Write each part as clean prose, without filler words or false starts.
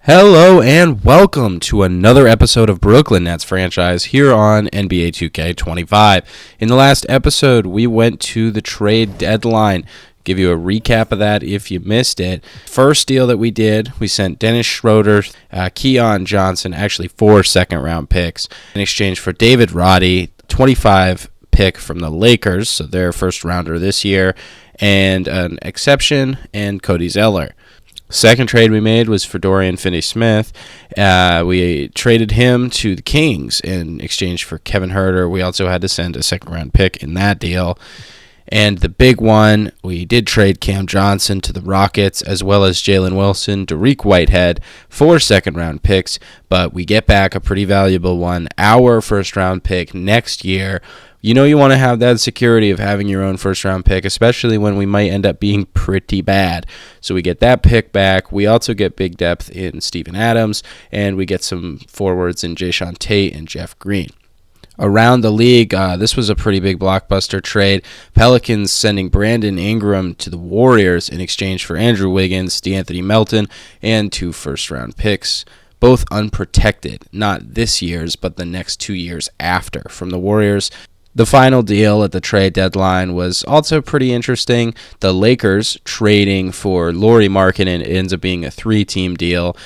Hello and welcome to another episode of Brooklyn Nets franchise here on NBA 2K25. In the last episode, we went to the trade deadline. Give you a recap of that if you missed it. First deal that we did, we sent Dennis Schroeder, Keon Johnson, actually 4 second-round picks, in exchange for David Roddy, 25 pick from the Lakers, so their first rounder this year, and an exception, and Cody Zeller. Second trade we made was for Dorian Finney-Smith. We traded him to the Kings in exchange for Kevin Huerter. We also had to send a second-round pick in that deal. And the big one, we did trade Cam Johnson to the Rockets, as well as Jalen Wilson, Dariq Whitehead, 4 second-round picks, but we get back a pretty valuable one, our first-round pick next year. You know you want to have that security of having your own first-round pick, especially when we might end up being pretty bad. So we get that pick back. We also get big depth in Steven Adams, and we get some forwards in Jae'Sean Tate and Jeff Green. Around the league, this was a pretty big blockbuster trade. Pelicans sending Brandon Ingram to the Warriors in exchange for Andrew Wiggins, DeAnthony Melton, and 2 first-round picks. Both unprotected, not this year's, but the next 2 years after from the Warriors. The final deal at the trade deadline was also pretty interesting. The Lakers trading for Lauri Markkanen. It ends up being a 3-team deal.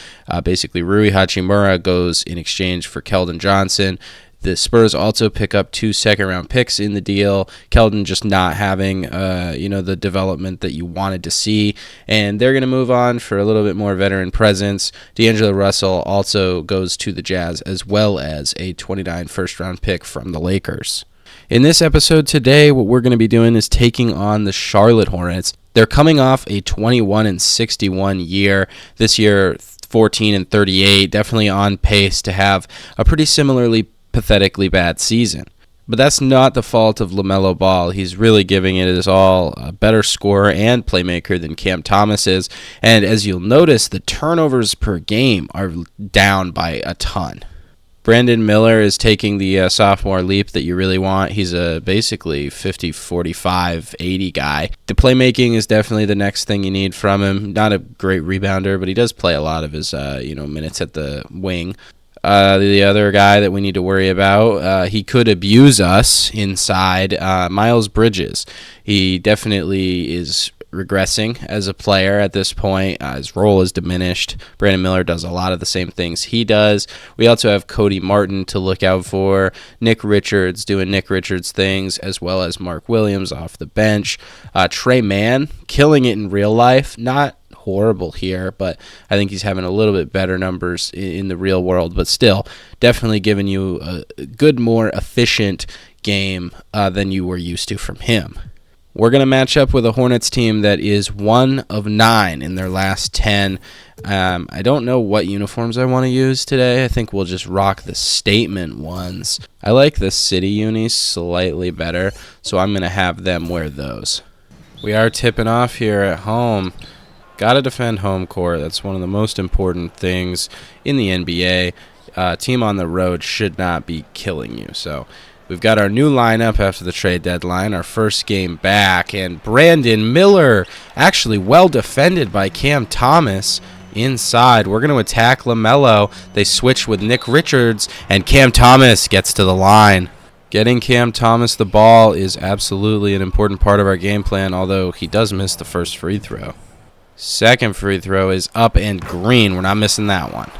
Basically, Rui Hachimura goes in exchange for Keldon Johnson. The Spurs also pick up 2 second-round picks in the deal. Keldon just not having, the development that you wanted to see, and they're going to move on for a little bit more veteran presence. D'Angelo Russell also goes to the Jazz, as well as a 29 first-round pick from the Lakers. In this episode today, what we're going to be doing is taking on the Charlotte Hornets. They're coming off a 21-61 year. This year, 14-38, definitely on pace to have a pretty similarly pathetically bad season. But that's not the fault of LaMelo Ball. He's really giving it his all, a better scorer and playmaker than Cam Thomas is. And as you'll notice, the turnovers per game are down by a ton. Brandon Miller is taking the sophomore leap that you really want. He's a basically 50, 45, 80 guy. The playmaking is definitely the next thing you need from him. Not a great rebounder, but he does play a lot of his minutes at the wing. The other guy that we need to worry about, he could abuse us inside, Miles Bridges. He definitely is regressing as a player at this point. His role is diminished. Brandon Miller does a lot of the same things he does. We also have Cody Martin to look out for. Nick Richards doing Nick Richards things, as well as Mark Williams off the bench. Trey Mann killing it in real life. Not horrible here, but I think he's having a little bit better numbers in the real world, but still definitely giving you a good, more efficient game than you were used to from him. We're going to match up with a Hornets team that is 1 of 9 in their last 10. I don't know what uniforms I want to use today. I think we'll just rock the statement ones. I like the city unis slightly better, so I'm going to have them wear those. We are tipping off here at home. Got to defend home court. That's one of the most important things in the NBA. Team on the road should not be killing you. So we've got our new lineup after the trade deadline, our first game back, and Brandon Miller, actually well defended by Cam Thomas inside. We're going to attack LaMelo. They switch with Nick Richards, and Cam Thomas gets to the line. Getting Cam Thomas the ball is absolutely an important part of our game plan, although he does miss the first free throw. Second free throw is up and green. We're not missing that one.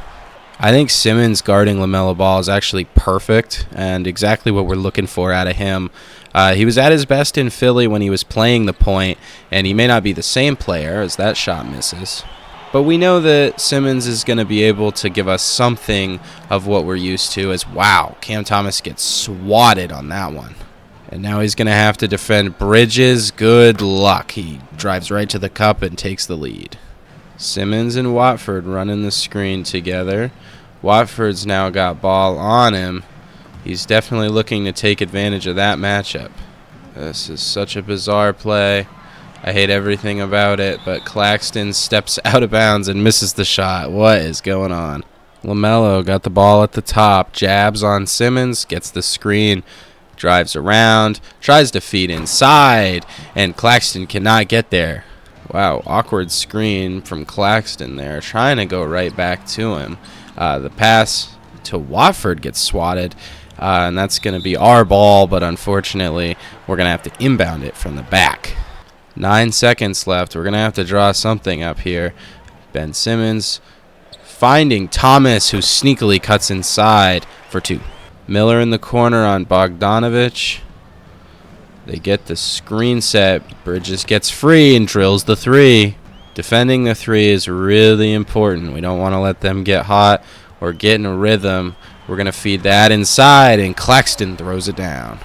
I think Simmons guarding LaMelo Ball is actually perfect and exactly what we're looking for out of him. He was at his best in Philly when he was playing the point, and he may not be the same player as that shot misses. But we know that Simmons is going to be able to give us something of what we're used to as, wow, Cam Thomas gets swatted on that one. And now he's going to have to defend Bridges. Good luck. He drives right to the cup and takes the lead. Simmons and Watford running the screen together. Watford's now got ball on him. He's definitely looking to take advantage of that matchup. This is such a bizarre play. I hate everything about it, but Claxton steps out of bounds and misses the shot. What is going on? LaMelo got the ball at the top. Jabs on Simmons. Gets the screen. Drives around, tries to feed inside, and Claxton cannot get there. Wow, awkward screen from Claxton there, trying to go right back to him. The pass to Watford gets swatted, and that's going to be our ball, but unfortunately, we're going to have to inbound it from the back. 9 seconds left. We're going to have to draw something up here. Ben Simmons finding Thomas, who sneakily cuts inside for 2. Miller in the corner on Bogdanovic. They get the screen set. Bridges gets free and drills the 3. Defending the 3 is really important. We don't want to let them get hot or get in a rhythm. We're going to feed that inside, and Claxton throws it down.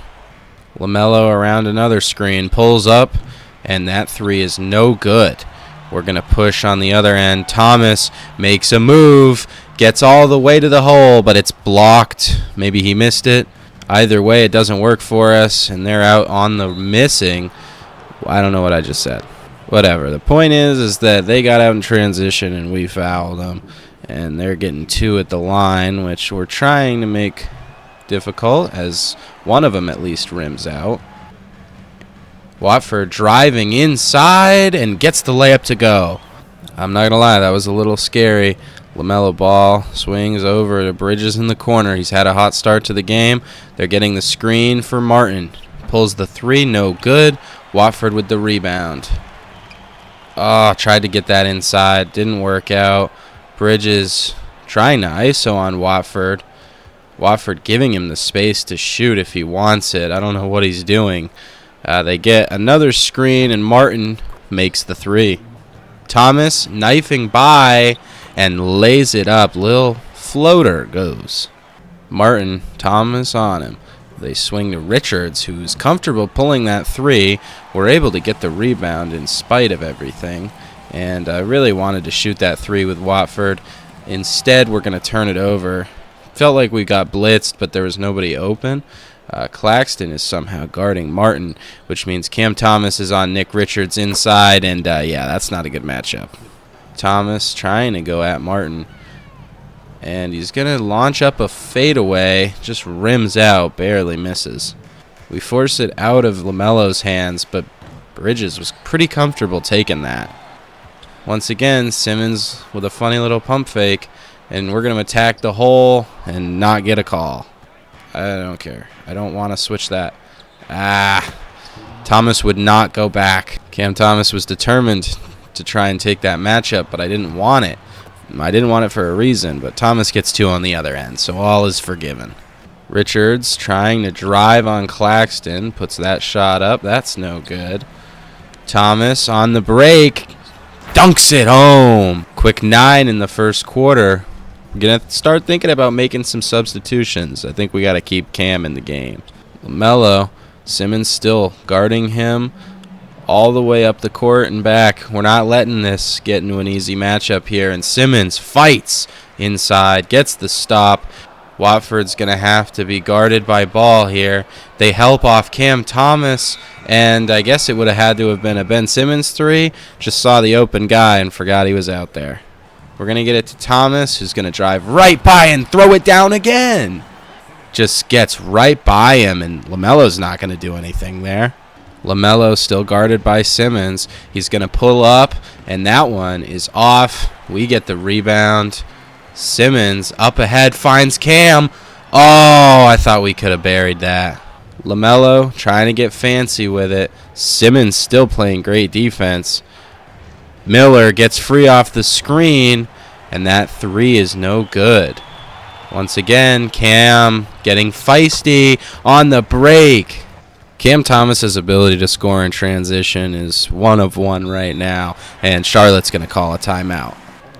LaMelo around another screen, pulls up, and that 3 is no good. We're going to push on the other end. Thomas makes a move, gets all the way to the hole, but it's blocked. Maybe he missed it. Either way, it doesn't work for us, and they're out on the missing. I don't know what I just said. Whatever. The point is that they got out in transition, and we fouled them, and they're getting 2 at the line, which we're trying to make difficult, as one of them at least rims out. Watford driving inside and gets the layup to go. I'm not going to lie, that was a little scary. LaMelo Ball swings over to Bridges in the corner. He's had a hot start to the game. They're getting the screen for Martin. Pulls the 3, no good. Watford with the rebound. Oh, tried to get that inside. Didn't work out. Bridges trying to ISO on Watford. Watford giving him the space to shoot if he wants it. I don't know what he's doing. They get another screen, and Martin makes the 3. Thomas knifing by and lays it up. Lil floater goes. Martin, Thomas on him. They swing to Richards, who's comfortable pulling that 3. We're able to get the rebound in spite of everything. And I really wanted to shoot that 3 with Watford. Instead, we're going to turn it over. Felt like we got blitzed, but there was nobody open. Claxton is somehow guarding Martin, which means Cam Thomas is on Nick Richards inside, and yeah, that's not a good matchup. Thomas trying to go at Martin, and he's going to launch up a fadeaway, just rims out, barely misses. We force it out of LaMelo's hands, but Bridges was pretty comfortable taking that. Once again, Simmons with a funny little pump fake, and we're going to attack the hole and not get a call. I don't care. I don't want to switch that. Thomas would not go back. Cam Thomas was determined to try and take that matchup, but I didn't want it. I didn't want it for a reason, but Thomas gets 2 on the other end, so all is forgiven. Richards trying to drive on Claxton, puts that shot up. That's no good. Thomas on the break, dunks it home. Quick 9 in the first quarter. We're going to start thinking about making some substitutions. I think we got to keep Cam in the game. LaMelo, Simmons still guarding him all the way up the court and back. We're not letting this get into an easy matchup here. And Simmons fights inside, gets the stop. Watford's going to have to be guarded by Ball here. They help off Cam Thomas, and I guess it would have had to have been a Ben Simmons 3. Just saw the open guy and forgot he was out there. We're going to get it to Thomas, who's going to drive right by and throw it down again. Just gets right by him, and LaMelo's not going to do anything there. LaMelo still guarded by Simmons. He's going to pull up, and that one is off. We get the rebound. Simmons up ahead finds Cam. Oh, I thought we could have buried that. LaMelo trying to get fancy with it. Simmons still playing great defense. Miller gets free off the screen, and that 3 is no good. Once again, Cam getting feisty on the break. Cam Thomas's ability to score in transition is 1 of 1 right now, and Charlotte's going to call a timeout.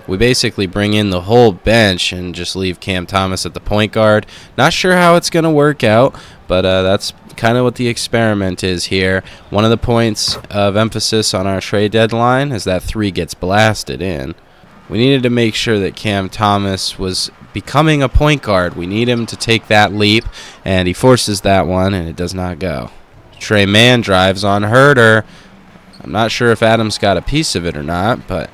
We basically bring in the whole bench and just leave Cam Thomas at the point guard. Not sure how it's going to work out, but that's kind of what the experiment is here. One of the points of emphasis on our trade deadline is that 3 gets blasted in. We needed to make sure that Cam Thomas was becoming a point guard. We need him to take that leap, and he forces that one, and it does not go. Trey Mann drives on Herter. I'm not sure if Adams got a piece of it or not, but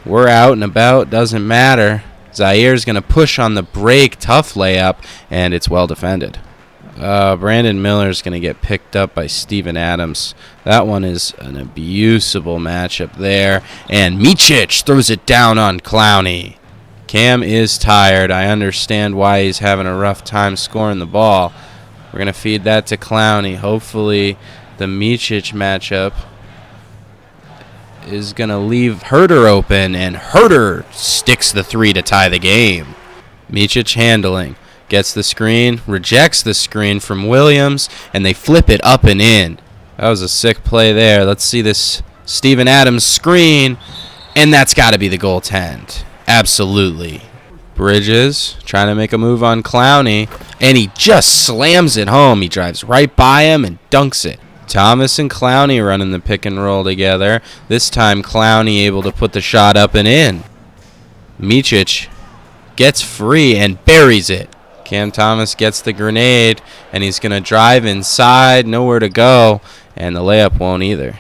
we're out and about. Doesn't matter. Zaire's going to push on the break. Tough layup, and it's well defended. Brandon Miller's going to get picked up by Steven Adams. That one is an abusable matchup there. And Micic throws it down on Clowney. Cam is tired. I understand why he's having a rough time scoring the ball. We're going to feed that to Clowney. Hopefully the Micic matchup is going to leave Herder open, and Herder sticks the three to tie the game. Micic handling. Gets the screen, rejects the screen from Williams, and they flip it up and in. That was a sick play there. Let's see this Steven Adams screen, and that's got to be the goaltend. Absolutely. Bridges trying to make a move on Clowney, and he just slams it home. He drives right by him and dunks it. Thomas and Clowney running the pick and roll together. This time Clowney able to put the shot up and in. Micic gets free and buries it. Cam Thomas gets the grenade, and he's going to drive inside, nowhere to go, and the layup won't either.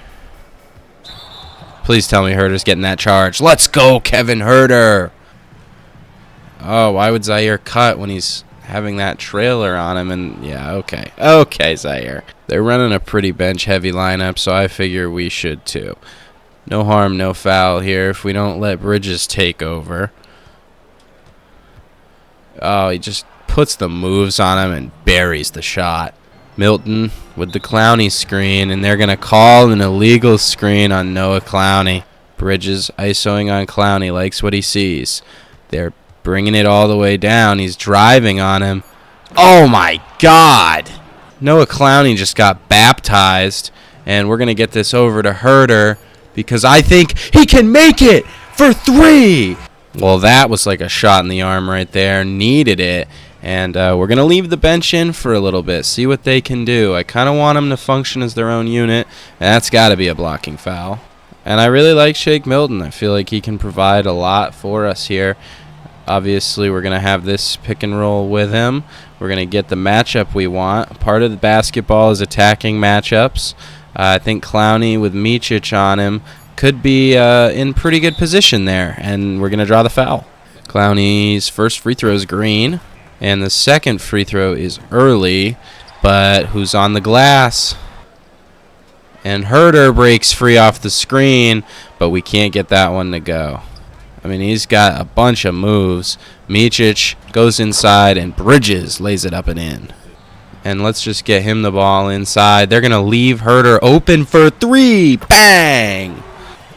Please tell me Herder's getting that charge. Let's go, Kevin Herder. Oh, why would Zaire cut when he's having that trailer on him? And yeah, okay. Okay, Zaire. They're running a pretty bench-heavy lineup, so I figure we should too. No harm, no foul here if we don't let Bridges take over. Oh, he just puts the moves on him and buries the shot. Milton with the Clowney screen, and they're going to call an illegal screen on Noah Clowney. Bridges isoing on Clowney, likes what he sees. They're bringing it all the way down. He's driving on him. Oh my God! Noah Clowney just got baptized, and we're going to get this over to Herder because I think he can make it for three. Well, that was like a shot in the arm right there. Needed it. And we're going to leave the bench in for a little bit, see what they can do. I kind of want them to function as their own unit. That's got to be a blocking foul. And I really like Shake Milton. I feel like he can provide a lot for us here. Obviously, we're going to have this pick and roll with him. We're going to get the matchup we want. Part of the basketball is attacking matchups. I think Clowney with Micic on him could be in pretty good position there. And we're going to draw the foul. Clowney's first free throw is green. And the second free throw is early, but who's on the glass? And Herder breaks free off the screen, but we can't get that one to go. I mean, he's got a bunch of moves. Micic goes inside, and Bridges lays it up and in. And let's just get him the ball inside. They're going to leave Herder open for three. Bang!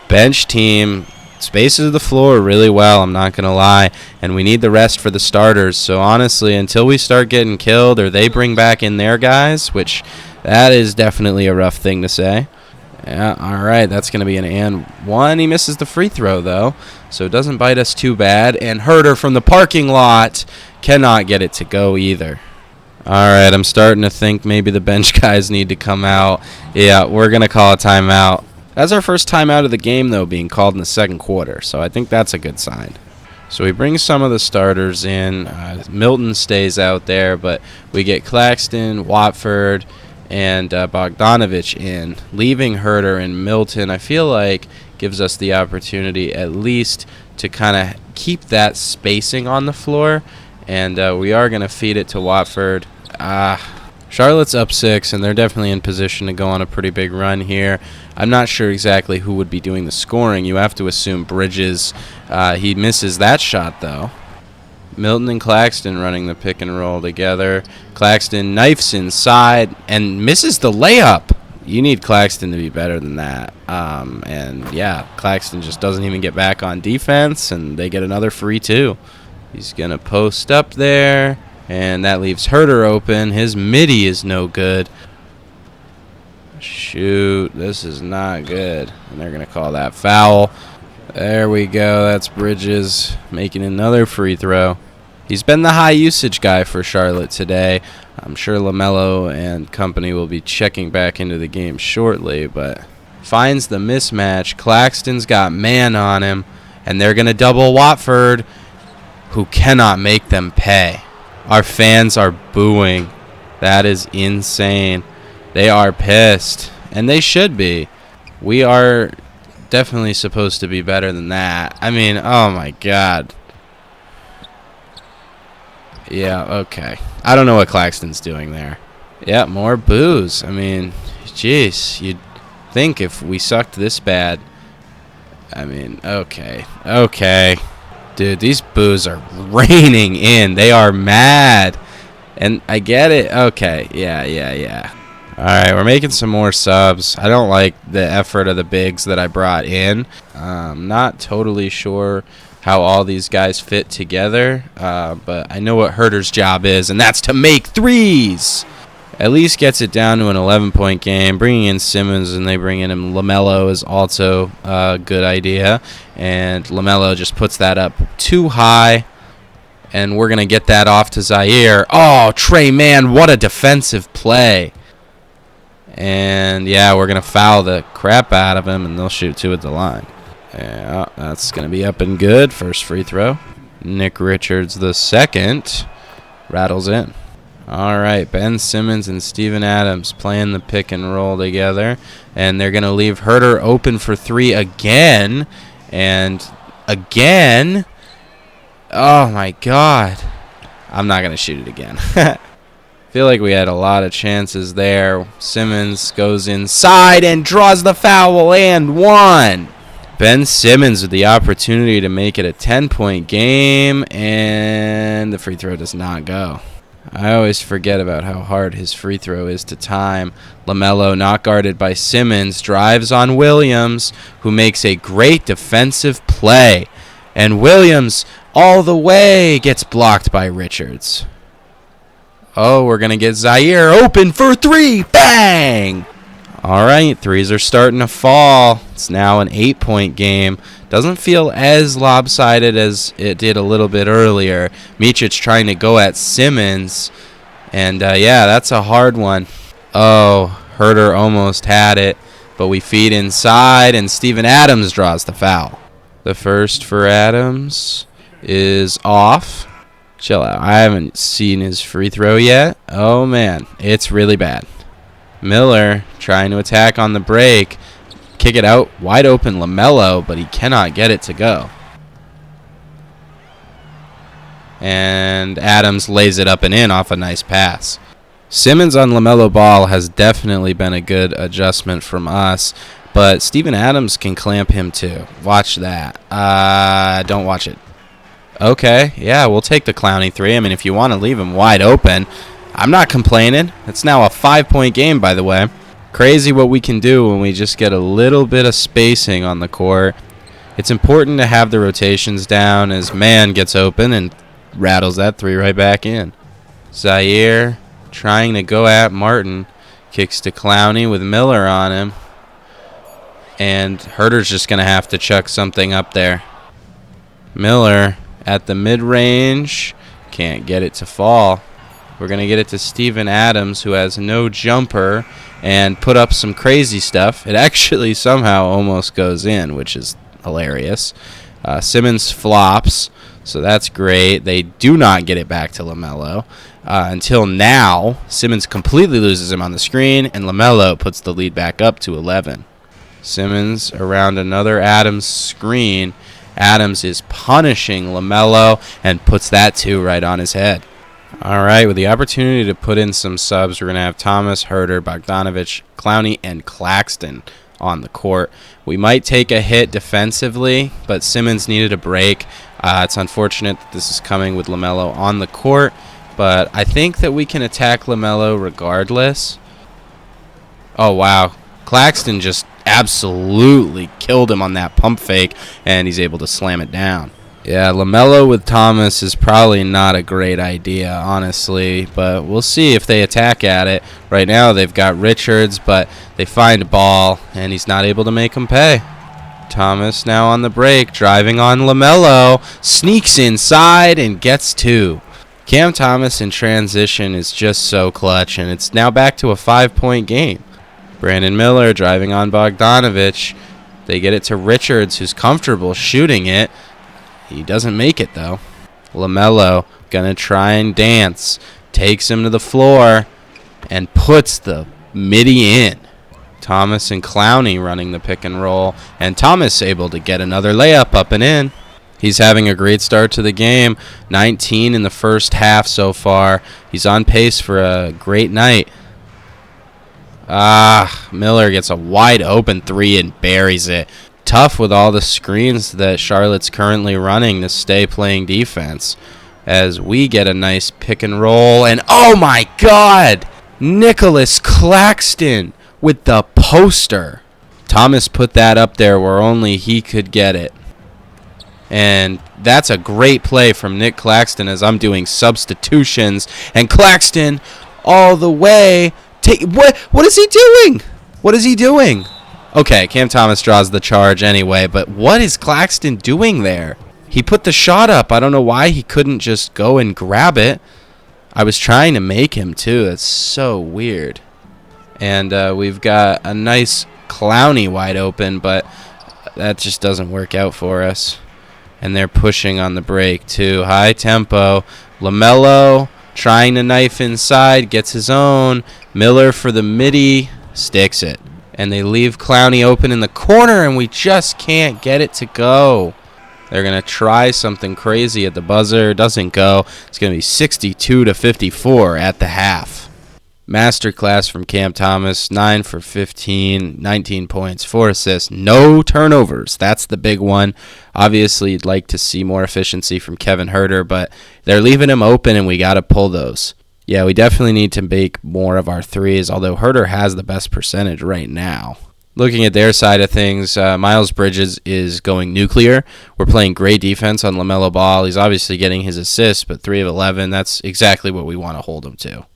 Bench team spaces the floor really well, I'm not going to lie, and we need the rest for the starters. So honestly, until we start getting killed or they bring back in their guys, which that is definitely a rough thing to say. Yeah, all right, that's going to be an and one. He misses the free throw, though, so it doesn't bite us too bad. And Herder from the parking lot cannot get it to go either. All right, I'm starting to think maybe the bench guys need to come out. Yeah, we're going to call a timeout. That's our first timeout of the game, though, being called in the second quarter, so I think that's a good sign. So we bring some of the starters in. Milton stays out there, but we get Claxton, Watford, and Bogdanovich in, leaving Herder and Milton. I feel like gives us the opportunity at least to kind of keep that spacing on the floor, and we are going to feed it to Watford. Charlotte's up 6, and they're definitely in position to go on a pretty big run here. I'm not sure exactly who would be doing the scoring. You have to assume Bridges. He misses that shot, though. Milton and Claxton running the pick and roll together. Claxton knifes inside and misses the layup. You need Claxton to be better than that. And, yeah, Claxton just doesn't even get back on defense, and they get another free, too. He's going to post up there. And that leaves Herder open. His midi is no good. Shoot, this is not good. And they're going to call that foul. There we go. That's Bridges making another free throw. He's been the high usage guy for Charlotte today. I'm sure LaMelo and company will be checking back into the game shortly, but finds the mismatch. Claxton's got man on him, and they're going to double Watford, who cannot make them pay. Our fans are booing. That is insane. They are pissed, and they should be. We are definitely supposed to be better than that. I mean, oh my God. Yeah, okay. I don't know what Claxton's doing there. Yeah, more boos. I mean, jeez, you'd think if we sucked this bad. I mean, okay. Dude, these boos are raining in. They are mad. And I get it. Okay, yeah. All right, we're making some more subs. I don't like the effort of the bigs that I brought in. Not totally sure how all these guys fit together, but I know what Herder's job is, and that's to make threes. At least gets it down to an 11-point game. Bringing in Simmons and they bring in him LaMelo is also a good idea, and LaMelo just puts that up too high. And we're going to get that off to Zaire. Oh, Trey Mann, what a defensive play. And, yeah, we're going to foul the crap out of him, and they'll shoot two at the line. Yeah, that's going to be up and good. First free throw. Nick Richards, the second, rattles in. All right, Ben Simmons and Steven Adams playing the pick and roll together. And they're going to leave Herder open for three again. And again. Oh, my God. I'm not going to shoot it again. Feel like we had a lot of chances there. Simmons goes inside and draws the foul and one. Ben Simmons with the opportunity to make it a 10-point game, and the free throw does not go. I always forget about how hard his free throw is to time. LaMelo, not guarded by Simmons, drives on Williams, who makes a great defensive play. And Williams, all the way, gets blocked by Richards. Oh, we're going to get Zaire open for three. Bang! All right, threes are starting to fall. It's now an 8-point game. Doesn't feel as lopsided as it did a little bit earlier. Micic trying to go at Simmons. And, yeah, that's a hard one. Oh, Herder almost had it. But we feed inside, and Steven Adams draws the foul. The first for Adams is off. Chill out. I haven't seen his free throw yet. Oh, man. It's really bad. Miller trying to attack on the break. Kick it out. Wide open LaMelo, but he cannot get it to go. And Adams lays it up and in off a nice pass. Simmons on LaMelo Ball has definitely been a good adjustment from us. But Steven Adams can clamp him too. Watch that. Don't watch it. Okay, yeah, we'll take the Clowney three. I mean, if you want to leave him wide open, I'm not complaining. It's now a 5-point game, by the way. Crazy what we can do when we just get a little bit of spacing on the court. It's important to have the rotations down as Mann gets open and rattles that three right back in. Zaire trying to go at Martin. Kicks to Clowney with Miller on him. And Herder's just going to have to chuck something up there. Miller at the mid-range. Can't get it to fall. We're going to get it to Steven Adams, who has no jumper, and put up some crazy stuff. It actually somehow almost goes in, which is hilarious. Simmons flops, so that's great. They do not get it back to LaMelo. Until now, Simmons completely loses him on the screen, and LaMelo puts the lead back up to 11. Simmons around another Adams screen. Adams is punishing LaMelo and puts that two right on his head. All right, with the opportunity to put in some subs, we're going to have Thomas, Herder, Bogdanovich, Clowney, and Claxton on the court. We might take a hit defensively, but Simmons needed a break. It's unfortunate that this is coming with LaMelo on the court, but I think that we can attack LaMelo regardless. Oh, wow. Claxton just absolutely killed him on that pump fake, and he's able to slam it down. Yeah, LaMelo with Thomas is probably not a great idea, honestly, but we'll see if they attack at it. Right now they've got Richards, but they find Ball, and he's not able to make him pay. Thomas now on the break, driving on LaMelo, sneaks inside and gets two. Cam Thomas in transition is just so clutch, and it's now back to a 5-point game. Brandon Miller driving on Bogdanovich. They get it to Richards, who's comfortable shooting it. He doesn't make it, though. LaMelo gonna try and dance. Takes him to the floor and puts the midi in. Thomas and Clowney running the pick and roll. And Thomas able to get another layup up and in. He's having a great start to the game. 19 in the first half so far. He's on pace for a great night. Miller gets a wide open three and buries it. Tough with all the screens that Charlotte's currently running to stay playing defense. As we get a nice pick and roll, and oh my God, Nicholas Claxton with the poster. Thomas put that up there where only he could get it. And that's a great play from Nick Claxton as I'm doing substitutions. And Claxton all the way. What is he doing? What is he doing? Okay, Cam Thomas draws the charge anyway, but what is Claxton doing there? He put the shot up. I don't know why he couldn't just go and grab it. I was trying to make him too. That's so weird. And we've got a nice Clowney wide open, but that just doesn't work out for us. And they're pushing on the break too. High tempo. LaMelo trying to knife inside. Gets his own. Miller for the midi. Sticks it. And they leave Clowney open in the corner, and we just can't get it to go. They're going to try something crazy at the buzzer. Doesn't go. It's going to be 62-54 at the half. Masterclass from Cam Thomas. 9 for 15. 19 points. 4 assists. No turnovers. That's the big one. Obviously, you'd like to see more efficiency from Kevin Huerter, but they're leaving him open, and we got to pull those. Yeah, we definitely need to make more of our threes, although Huerter has the best percentage right now. Looking at their side of things, Miles Bridges is going nuclear. We're playing great defense on LaMelo Ball. He's obviously getting his assists, but 3 of 11, that's exactly what we want to hold him to.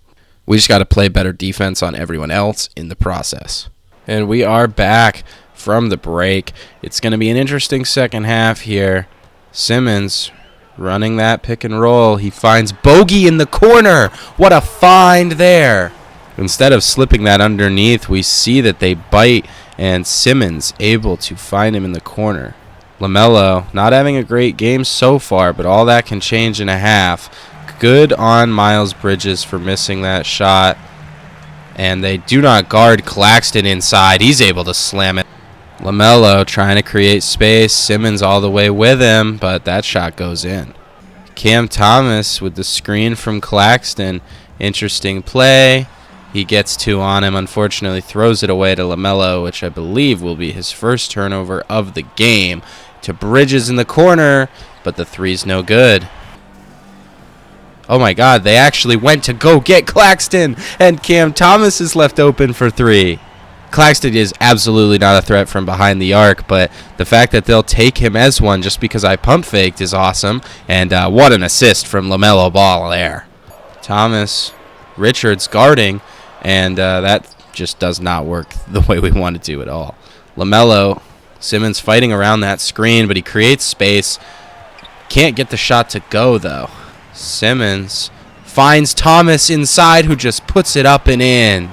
We just got to play better defense on everyone else in the process. And we are back from the break. It's going to be an interesting second half here. Simmons running that pick and roll. He finds Bogey in the corner. What a find there. Instead of slipping that underneath, we see that they bite, and Simmons able to find him in the corner. LaMelo not having a great game so far, but all that can change in a half. Good on Miles Bridges for missing that shot. And they do not guard Claxton inside. He's able to slam it. LaMelo trying to create space. Simmons all the way with him, but that shot goes in. Cam Thomas with the screen from Claxton. Interesting play. He gets 2 on him. Unfortunately, throws it away to LaMelo, which I believe will be his first turnover of the game. To Bridges in the corner, but the three's no good. Oh my God, they actually went to go get Claxton, and Cam Thomas is left open for 3. Claxton is absolutely not a threat from behind the arc, but the fact that they'll take him as one just because I pump faked is awesome. And what an assist from LaMelo Ball there. Thomas, Richards guarding, and that just does not work the way we want it to at all. LaMelo, Simmons fighting around that screen, but he creates space. Can't get the shot to go, though. Simmons finds Thomas inside, who just puts it up and in.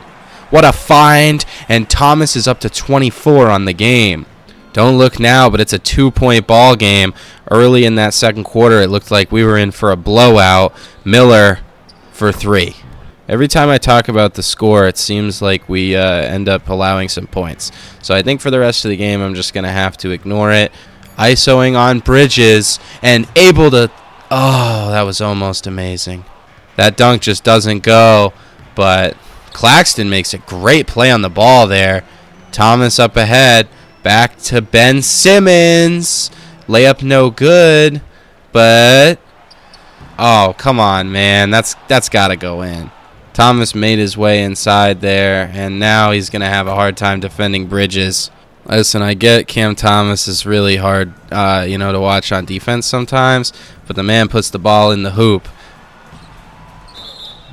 What a find, and Thomas is up to 24 on the game. Don't look now, but it's a 2-point ball game. Early in that second quarter, it looked like we were in for a blowout. Miller for 3. Every time I talk about the score, it seems like we end up allowing some points. So I think for the rest of the game, I'm just going to have to ignore it. ISOing on Bridges and able to... Oh, that was almost amazing. That dunk just doesn't go, but Claxton makes a great play on the ball there. Thomas up ahead. Back to Ben Simmons. Layup no good, but... Oh, come on, man. That's got to go in. Thomas made his way inside there, and now he's going to have a hard time defending Bridges. Listen, I get Cam Thomas is really hard, to watch on defense sometimes, but the man puts the ball in the hoop.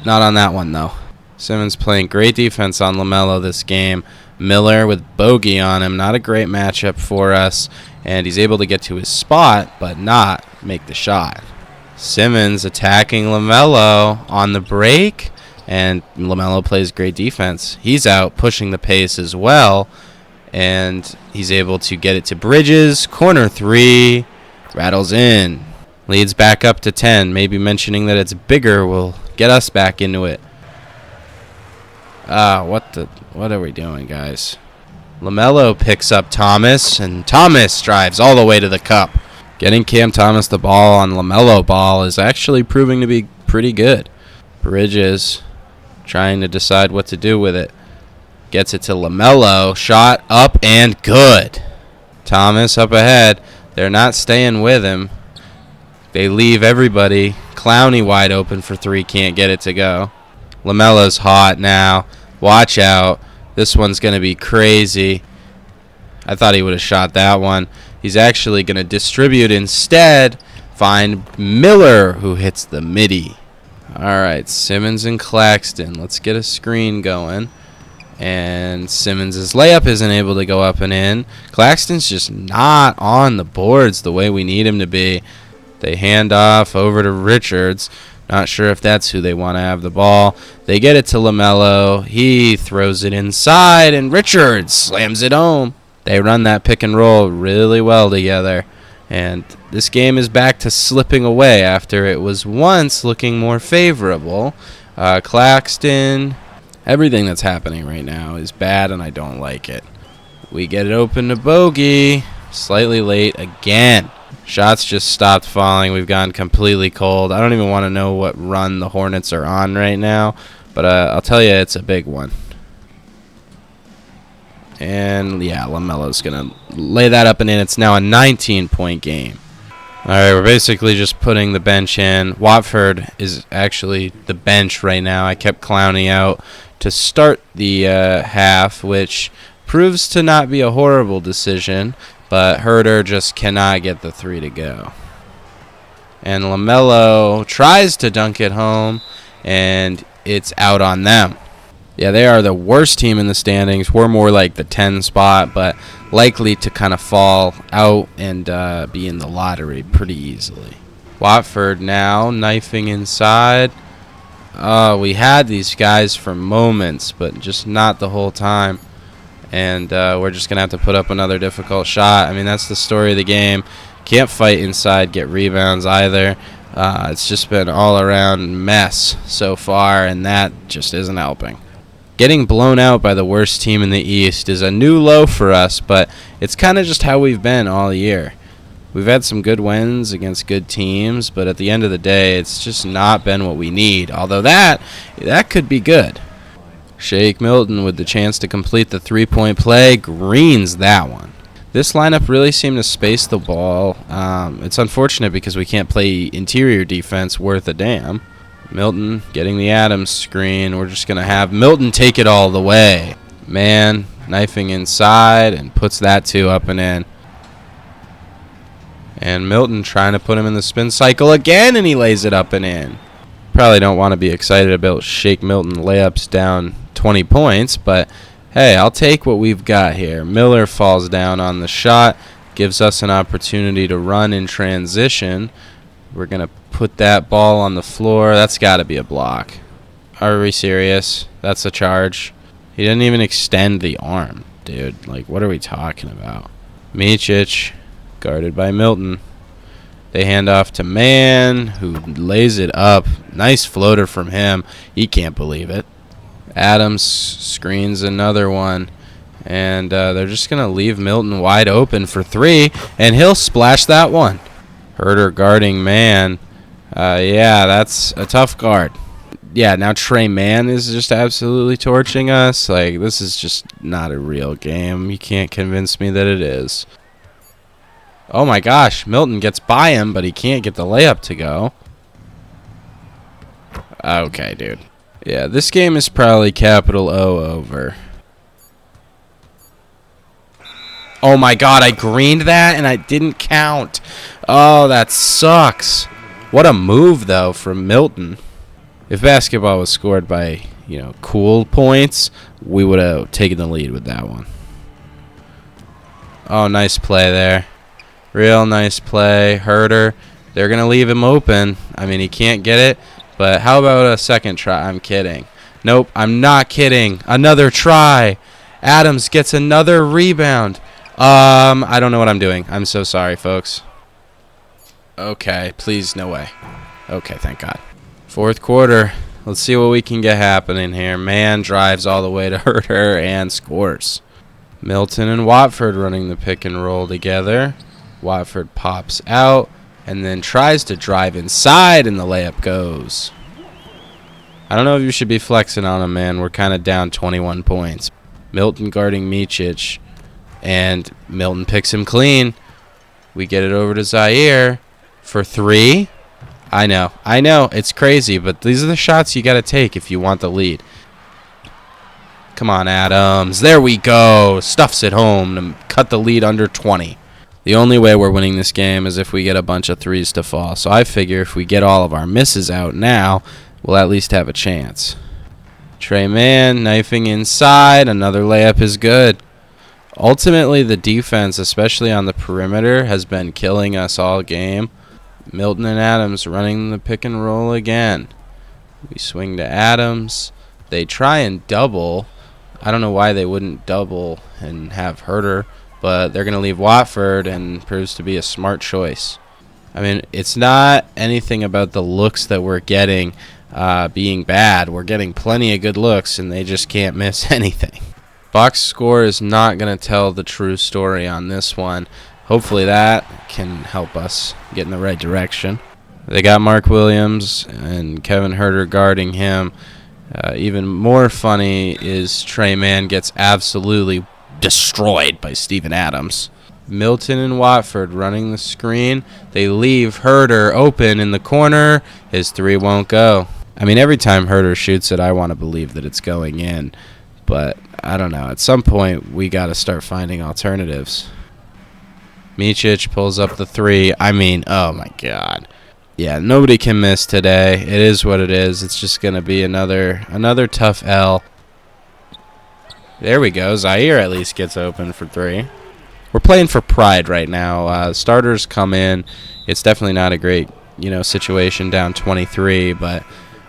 Not on that one, though. Simmons playing great defense on LaMelo this game. Miller with Bogey on him. Not a great matchup for us, and he's able to get to his spot, but not make the shot. Simmons attacking LaMelo on the break, and LaMelo plays great defense. He's out pushing the pace as well, and he's able to get it to Bridges. Corner 3, rattles in. Leads back up to 10. Maybe mentioning that it's bigger will get us back into it. What are we doing, guys? LaMelo picks up Thomas, and Thomas drives all the way to the cup. Getting Cam Thomas the ball on LaMelo Ball is actually proving to be pretty good. Bridges trying to decide what to do with it. Gets it to LaMelo. Shot up and good. Thomas up ahead. They're not staying with him. They leave everybody. Clowney wide open for three. Can't get it to go. LaMelo's hot now. Watch out. This one's going to be crazy. I thought he would have shot that one. He's actually going to distribute instead. Find Miller, who hits the midi. All right, Simmons and Claxton. Let's get a screen going. And Simmons' layup isn't able to go up and in. Claxton's just not on the boards the way we need him to be. They hand off over to Richards. Not sure if that's who they want to have the ball. They get it to LaMelo. He throws it inside, and Richards slams it home. They run that pick and roll really well together. And this game is back to slipping away after it was once looking more favorable. Claxton, everything that's happening right now is bad, and I don't like it. We get it open to Bogey. Slightly late again. Shots just stopped falling. We've gone completely cold. I don't even want to know what run the Hornets are on right now, but I'll tell you it's a big one. And, yeah, LaMelo's going to lay that up and in. It's now a 19-point game. All right, we're basically just putting the bench in. Watford is actually the bench right now. I kept Clowney out to start the half, which proves to not be a horrible decision, but Herder just cannot get the three to go. And LaMelo tries to dunk it home, and it's out on them. Yeah, they are the worst team in the standings. We're more like the 10 spot, but likely to kind of fall out and be in the lottery pretty easily. Watford now knifing inside. We had these guys for moments, but just not the whole time. And we're just going to have to put up another difficult shot. I mean, that's the story of the game. Can't fight inside, get rebounds either. It's just been all-around mess so far, and that just isn't helping. Getting blown out by the worst team in the East is a new low for us, but it's kind of just how we've been all year. We've had some good wins against good teams, but at the end of the day, it's just not been what we need. Although that could be good. Shake Milton with the chance to complete the three-point play. Greens that one. This lineup really seemed to space the ball. It's unfortunate because we can't play interior defense worth a damn. Milton getting the Adams screen. We're just going to have Milton take it all the way. Man, knifing inside and puts that two up and in. And Milton trying to put him in the spin cycle again, and he lays it up and in. Probably don't want to be excited about Shake Milton layups down 20 points, but hey, I'll take what we've got here. Miller falls down on the shot, gives us an opportunity to run in transition. We're going to put that ball on the floor. That's got to be a block. Are we serious? That's a charge. He didn't even extend the arm, dude. Like, what are we talking about? Micic, guarded by Milton. They hand off to Mann, who lays it up. Nice floater from him. He can't believe it. Adams screens another one. And they're just going to leave Milton wide open for three, and he'll splash that one. Herder guarding Mann. Yeah, that's a tough guard. Yeah, now Trey Mann is just absolutely torching us. Like, this is just not a real game. You can't convince me that it is. Oh my gosh, Milton gets by him, but he can't get the layup to go. Okay, dude. Yeah, this game is probably capital O over. Oh my god, I greened that and I didn't count. Oh, that sucks. What a move, though, from Milton. If basketball was scored by, cool points, we would have taken the lead with that one. Oh, nice play there. Real nice play. Herder. They're going to leave him open. I mean, he can't get it. But how about a second try? I'm kidding. Nope, I'm not kidding. Another try. Adams gets another rebound. I don't know what I'm doing. I'm so sorry, folks. Okay, please, no way. Okay, thank God. Fourth quarter. Let's see what we can get happening here. Mann drives all the way to Herder and scores. Milton and Watford running the pick and roll together. Watford pops out and then tries to drive inside, and the layup goes. I don't know if you should be flexing on him, man. We're kind of down 21 points. Milton guarding Micic, and Milton picks him clean. We get it over to Zaire for 3. I know, it's crazy, but these are the shots you got to take if you want the lead. Come on, Adams. There we go. Stuffs it home to cut the lead under 20. The only way we're winning this game is if we get a bunch of threes to fall. So I figure if we get all of our misses out now, we'll at least have a chance. Trey Mann knifing inside. Another layup is good. Ultimately, the defense, especially on the perimeter, has been killing us all game. Milton and Adams running the pick and roll again. We swing to Adams. They try and double. I don't know why they wouldn't double and have Herter, but they're going to leave Watford, and proves to be a smart choice. I mean, it's not anything about the looks that we're getting being bad. We're getting plenty of good looks, and they just can't miss anything. Box score is not going to tell the true story on this one. Hopefully that can help us get in the right direction. They got Mark Williams and Kevin Herter guarding him. Even more funny is Trey Mann gets absolutely destroyed by Steven Adams. Milton and Watford running the screen. They leave Herter open in the corner. His 3 won't go. I mean, every time Herter shoots it, I want to believe that it's going in. But I don't know. At some point, we got to start finding alternatives. Micic pulls up the 3. I mean, oh my God. Yeah, nobody can miss today. It is what it is. It's just going to be another tough L. There we go. Zaire at least gets open for 3. We're playing for pride right now. Starters come in. It's definitely not a great, situation down 23, but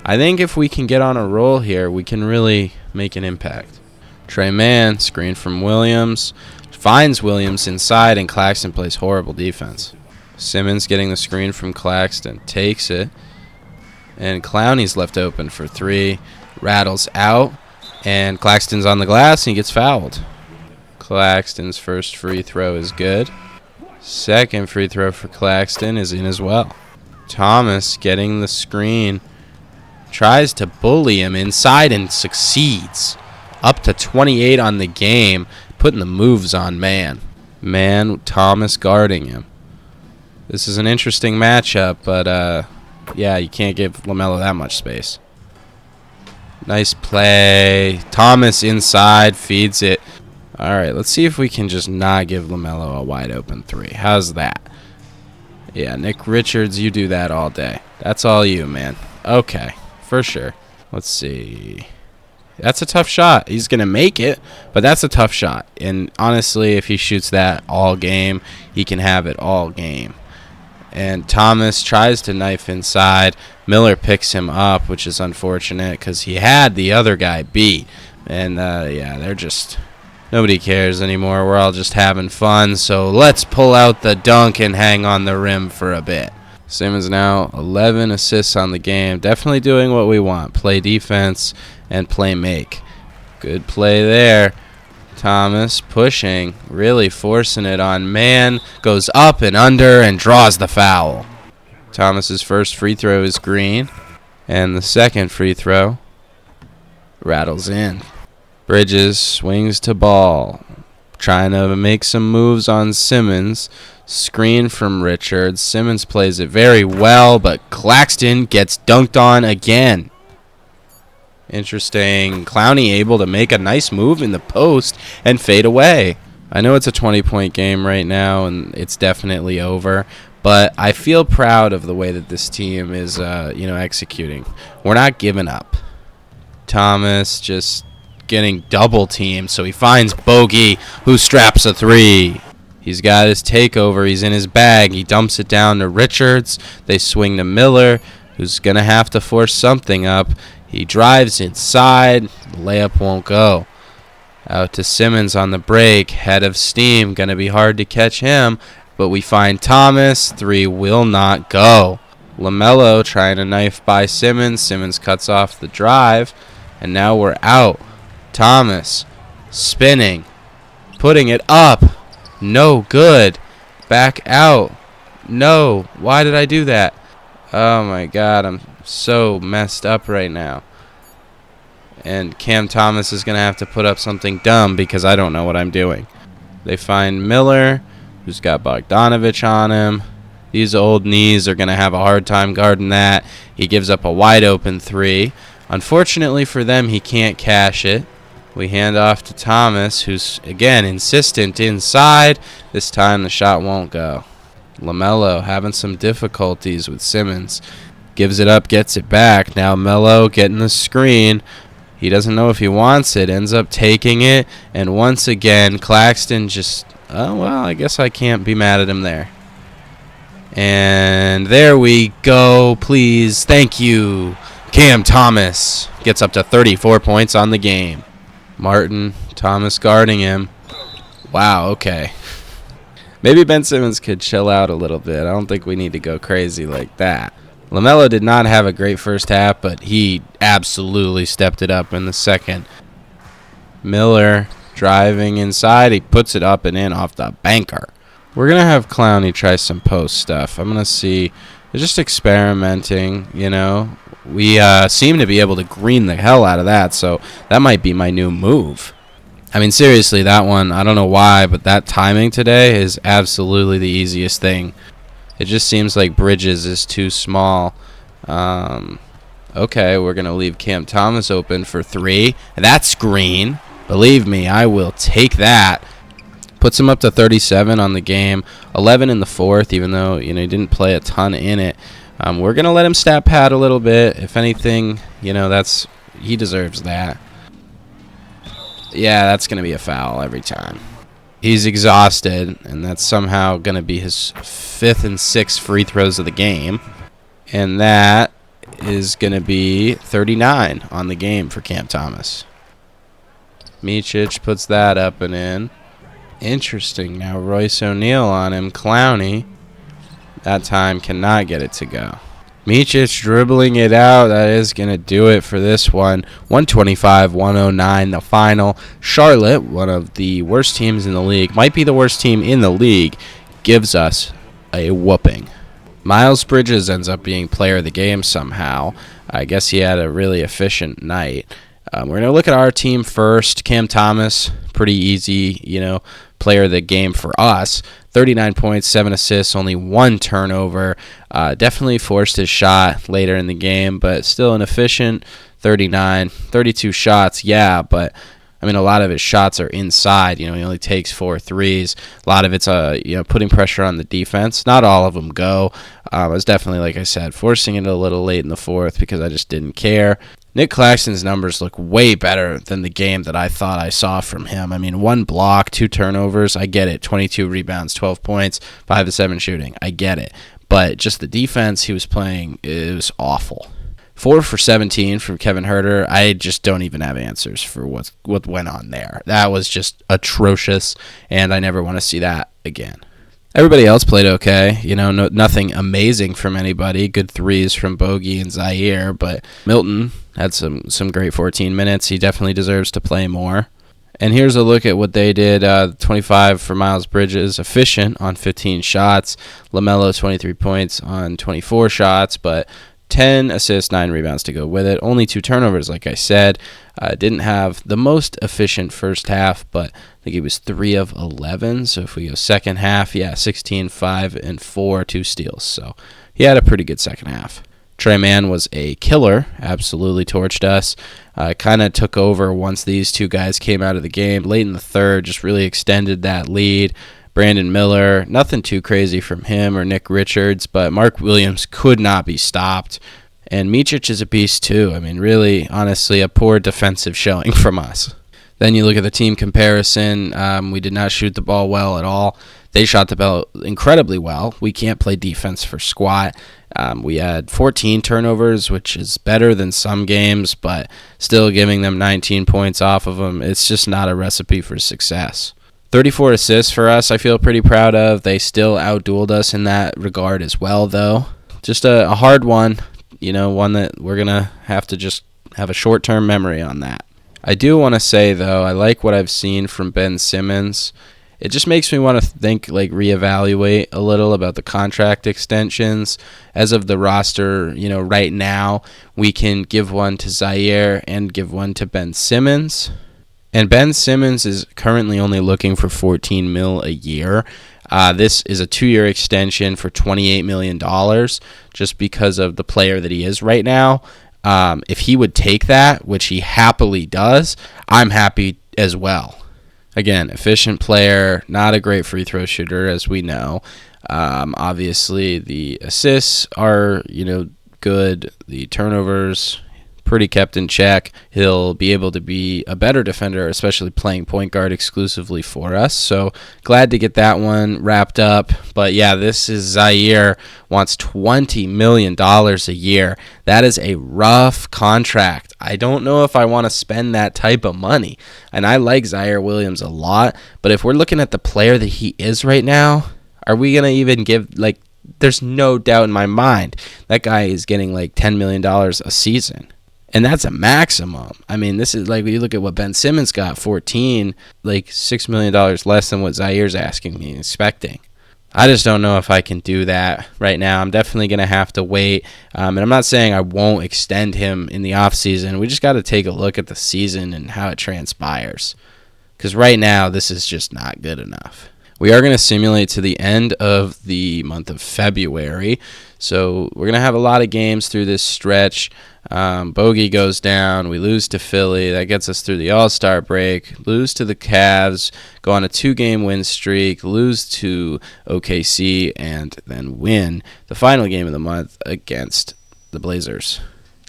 I think if we can get on a roll here, we can really make an impact. Trey Mann, screen from Williams, finds Williams inside, and Claxton plays horrible defense. Simmons getting the screen from Claxton, takes it, and Clowney's left open for 3, rattles out, and Claxton's on the glass, and he gets fouled. Claxton's first free throw is good. Second free throw for Claxton is in as well. Thomas getting the screen, tries to bully him inside and succeeds. Up to 28 on the game, putting the moves on Mann. Mann, Thomas guarding him. This is an interesting matchup, but yeah, you can't give LaMelo that much space. Nice play. Thomas inside, feeds it. All right, let's see if we can just not give LaMelo a wide open 3. How's that? Yeah, Nick Richards, you do that all day. That's all you, man. Okay, for sure. Let's see. That's a tough shot. He's going to make it, but that's a tough shot. And honestly, if he shoots that all game, he can have it all game. And Thomas tries to knife inside. Miller picks him up, which is unfortunate because he had the other guy beat. And, yeah, they're just... Nobody cares anymore. We're all just having fun. So let's pull out the dunk and hang on the rim for a bit. Simmons now 11 assists on the game. Definitely doing what we want. Play defense and play make. Good play there. Thomas pushing, really forcing it on Mann. Goes up and under and draws the foul. Thomas's first free throw is green. And the second free throw rattles in. Bridges swings to ball. Trying to make some moves on Simmons. Screen from Richards. Simmons plays it very well, but Claxton gets dunked on again. Interesting. Clowney able to make a nice move in the post and fade away. I know it's a 20-point game right now, and it's definitely over, but I feel proud of the way that this team is, executing. We're not giving up. Thomas just getting double teamed, so he finds Bogey, who straps a 3. He's got his takeover. He's in his bag. He dumps it down to Richards. They swing to Miller, who's going to have to force something up. He drives inside. The layup won't go. Out to Simmons on the break. Head of steam. Going to be hard to catch him. But we find Thomas. 3 will not go. LaMelo trying to knife by Simmons. Simmons cuts off the drive. And now we're out. Thomas spinning. Putting it up. No good. Back out. No. Why did I do that? Oh my God. I'm so messed up right now. And Cam Thomas is going to have to put up something dumb because I don't know what I'm doing. They find Miller, who's got Bogdanovich on him. These old knees are going to have a hard time guarding that. He gives up a wide open three. Unfortunately for them, he can't cash it. We hand off to Thomas, who's, again, insistent inside. This time the shot won't go. LaMelo having some difficulties with Simmons. Gives it up, gets it back. Now Melo getting the screen. He doesn't know if he wants it. Ends up taking it. And once again, Claxton just, oh, well, I guess I can't be mad at him there. And there we go. Please. Thank you. Cam Thomas gets up to 34 points on the game. Martin, Thomas guarding him. Wow, okay. Maybe Ben Simmons could chill out a little bit. I don't think we need to go crazy like that. LaMelo did not have a great first half, but he absolutely stepped it up in the second. Miller driving inside. He puts it up and in off the banker. We're going to have Clowney try some post stuff. I'm going to see. They're just experimenting, you know. We seem to be able to green the hell out of that, so that might be my new move. I mean, seriously, that one, I don't know why, but that timing today is absolutely the easiest thing. It just seems like Bridges is too small. Okay, we're going to leave Cam Thomas open for three. That's green. Believe me, I will take that. Puts him up to 37 on the game. 11 in the fourth, even though he didn't play a ton in it. We're going to let him stat pad a little bit. If anything, he deserves that. Yeah, that's going to be a foul every time. He's exhausted, and that's somehow going to be his fifth and sixth free throws of the game. And that is going to be 39 on the game for Cam Thomas. Micic puts that up and in. Interesting. Now Royce O'Neal on him. Clowney, that time cannot get it to go. Micic dribbling it out. That is going to do it for this one. 125-109 the final. Charlotte, one of the worst teams in the league, might be the worst team in the league, gives us a whooping. Miles Bridges ends up being player of the game somehow. I guess he had a really efficient night. We're going to look at our team first. Cam Thomas, pretty easy, player of the game for us. 39 points, 7 assists, only 1 turnover. Definitely forced his shot later in the game, but still an efficient 39, 32 shots. Yeah, but a lot of his shots are inside. He only takes 4 threes. A lot of it's putting pressure on the defense. Not all of them go. I was definitely, like I said, forcing it a little late in the fourth because I just didn't care. Nick Claxton's numbers look way better than the game that I thought I saw from him. 1 block, 2 turnovers. I get it. 22 rebounds, 12 points, 5 of 7 shooting. I get it. But just the defense he was playing, it was awful. 4 for 17 from Kevin Huerter. I just don't even have answers for what went on there. That was just atrocious, and I never want to see that again. Everybody else played okay. Nothing amazing from anybody. Good threes from Bogey and Zaire, but Milton had some great 14 minutes. He definitely deserves to play more. And here's a look at what they did. 25 for Miles Bridges, efficient on 15 shots. LaMelo, 23 points on 24 shots, but 10 assists, 9 rebounds to go with it. Only 2 turnovers, like I said. Didn't have the most efficient first half, but I think he was 3 of 11. So if we go second half, 16, 5, and 4, 2 steals. So he had a pretty good second half. Trey Mann was a killer, absolutely torched us. Kind of took over once these two guys came out of the game. Late in the third, just really extended that lead. Brandon Miller, nothing too crazy from him or Nick Richards, but Mark Williams could not be stopped. And Micic is a beast too. Really, honestly, a poor defensive showing from us. Then you look at the team comparison. We did not shoot the ball well at all. They shot the ball incredibly well. We can't play defense for squat. We had 14 turnovers, which is better than some games, but still giving them 19 points off of them. It's just not a recipe for success. 34 assists for us, I feel pretty proud of. They still outdueled us in that regard as well, though. Just a hard one, one that we're going to have to just have a short-term memory on that. I do want to say, though, I like what I've seen from Ben Simmons. it just makes me want to think, like, reevaluate a little about the contract extensions. As of the roster, right now, we can give one to Zaire and give one to Ben Simmons. And Ben Simmons is currently only looking for $14 million a year. This is a 2-year extension for $28 million just because of the player that he is right now. If he would take that, which he happily does, I'm happy as well. Again, efficient player, not a great free throw shooter, as we know. Obviously, the assists are, good. The turnovers, pretty kept in check. He'll be able to be a better defender, especially playing point guard exclusively for us. So glad to get that one wrapped up. But yeah, this is Zaire wants $20 million a year. That is a rough contract. I don't know if I want to spend that type of money. And I like Zaire Williams a lot. But if we're looking at the player that he is right now, are we going to even give, there's no doubt in my mind that guy is getting like $10 million a season. And that's a maximum. I mean, this is like, when you look at what Ben Simmons got, 14, like $6 million less than what Zaire's asking me and expecting. I just don't know if I can do that right now. I'm definitely going to have to wait. And I'm not saying I won't extend him in the offseason. We just got to take a look at the season and how it transpires. Because right now, this is just not good enough. We are going to simulate to the end of the month of February. So we're going to have a lot of games through this stretch. Bogey goes down. We lose to Philly. That gets us through the All-Star break. Lose to the Cavs. Go on a 2-game win streak. Lose to OKC. And then win the final game of the month against the Blazers.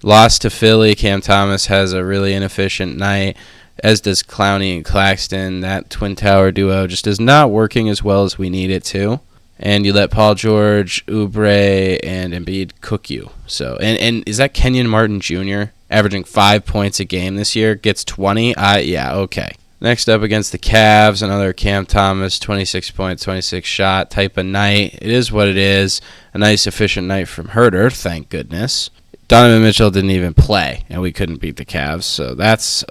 Lost to Philly. Cam Thomas has a really inefficient night, as does Clowney and Claxton. That Twin Tower duo just is not working as well as we need it to. And you let Paul George, Oubre, and Embiid cook you. So, and is that Kenyon Martin Jr. averaging 5 points a game this year? Gets 20? Yeah, okay. Next up against the Cavs, another Cam Thomas, 26 point, 26 shot type of night. It is what it is. A nice, efficient night from Herter, thank goodness. Donovan Mitchell didn't even play, and we couldn't beat the Cavs, so that's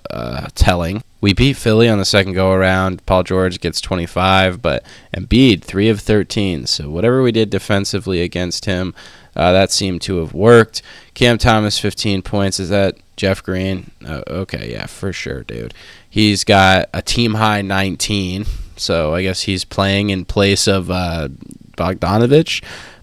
telling. We beat Philly on the second go-around. Paul George gets 25, but Embiid, 3 of 13. So whatever we did defensively against him, that seemed to have worked. Cam Thomas, 15 points. Is that Jeff Green? Okay, yeah, for sure, dude. He's got a team-high 19, so I guess he's playing in place of Bogdanovich.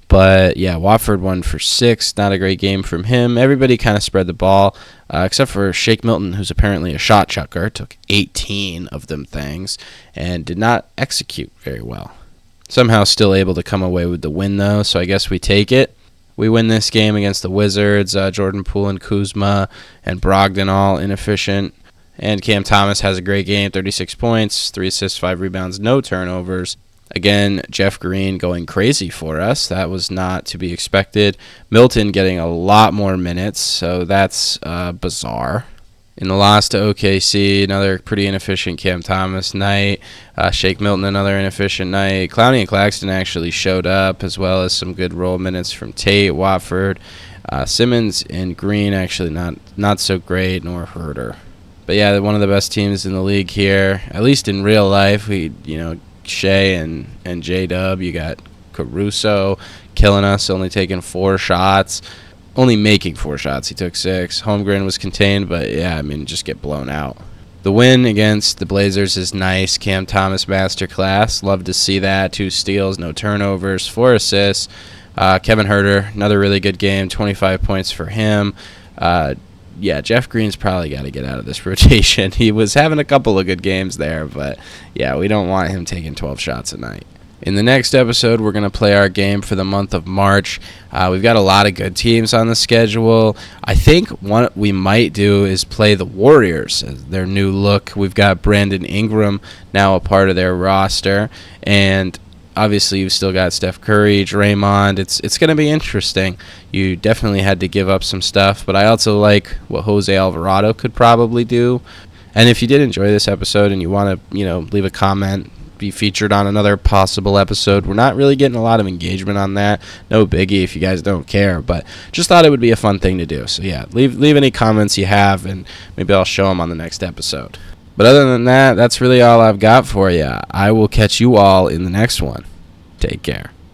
But, yeah, Watford 1 for 6. Not a great game from him. Everybody kind of spread the ball, except for Shake Milton, who's apparently a shot chucker. Took 18 of them things and did not execute very well. Somehow still able to come away with the win, though, so I guess we take it. We win this game against the Wizards. Jordan Poole and Kuzma and Brogdon all inefficient. And Cam Thomas has a great game, 36 points, 3 assists, 5 rebounds, no turnovers. Again, Jeff Green going crazy for us. That was not to be expected. Milton getting a lot more minutes, so that's bizarre. In the loss to OKC, another pretty inefficient Cam Thomas night. Shake Milton, another inefficient night. Clowney and Claxton actually showed up, as well as some good role minutes from Tate, Watford. Simmons and Green actually not so great, nor Herter. But yeah, they're one of the best teams in the league here, at least in real life. Shea and J-Dub. You got Caruso killing us, only taking 4 shots. Only making 4 shots. He took 6. Holmgren was contained, but yeah, just get blown out. The win against the Blazers is nice. Cam Thomas masterclass. Love to see that. 2 steals, no turnovers, 4 assists. Kevin Herter, another really good game. 25 points for him. Yeah, Jeff Green's probably got to get out of this rotation. He was having a couple of good games there, but yeah, we don't want him taking 12 shots a night. In the next episode, we're going to play our game for the month of March. We've got a lot of good teams on the schedule. I think what we might do is play the Warriors, their new look. We've got Brandon Ingram now a part of their roster, and obviously, you've still got Steph Curry, Draymond. It's going to be interesting. You definitely had to give up some stuff, but I also like what Jose Alvarado could probably do. And if you did enjoy this episode and you want to, leave a comment, be featured on another possible episode, we're not really getting a lot of engagement on that. No biggie if you guys don't care, but just thought it would be a fun thing to do. So yeah, leave any comments you have, and maybe I'll show them on the next episode. But other than that, that's really all I've got for you. I will catch you all in the next one. Take care.